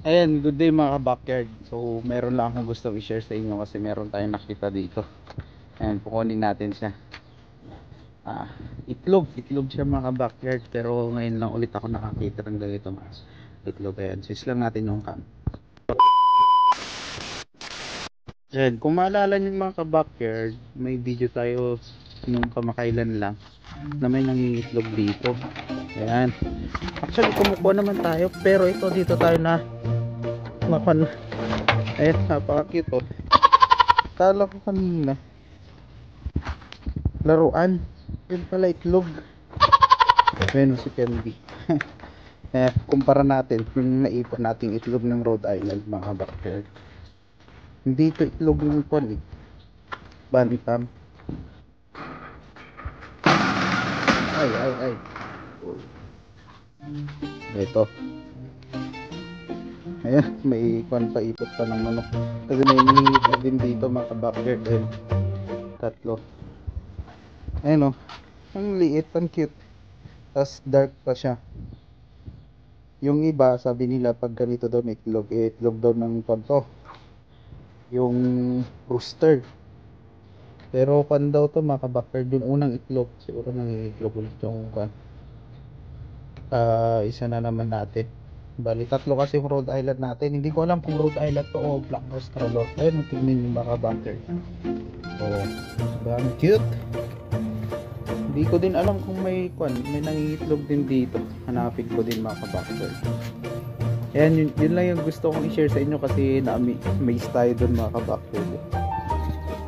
Ayan, good day mga backyard. So meron lang akong gustong i-share sa inyo kasi meron tayong nakita dito. Ayan, kukunin natin siya. Itlog siya mga backyard. Pero ngayon lang ulit ako nakakita ng ganito mga itlog. Ayan, sis lang natin yung cam. Ayan, kung maalala nyo mga backyard, may video tayo nung kamakailan lang na may nangingitlog dito. Ayan, actually kumukuha naman tayo, pero ito dito tayo na napan. Ayan, napaka cute oh. Kala ko kanina laruan, yun pala itlog. Ayan si Candy. Kumpara natin yung naipon nating itlog ng Rhode Island mga backyard. Hindi ito itlog ng pon eh, bantam. Ay ito. Ayan, may kwan pa, ipot pa ng manok. Kasi may nangingitlog din dito mga backyard. Ayan, tatlo. Ayan o, ang liit, ang cute. Tas dark pa siya. Yung iba sabi nila pag ganito daw may itlog, itlog daw ng tonto, yung rooster. Pero kwan daw to mga backyard, yung unang itlog. Siguro nangingitlog ulit yung kwan. Isa na naman natin. Bali tatlo kasi yung Rhode Island natin. Hindi ko alam kung Rhode Island to o Black Australorp. Ayun, tingnan yung mga backyard. Oh, ang cute. Hindi ko din alam kung may kwan, may nangingitlog din dito. Hanapin ko din mga kabackyard. Ayan, yun lang yung gusto kong i-share sa inyo kasi na-amaze tayo dun mga kabackyard.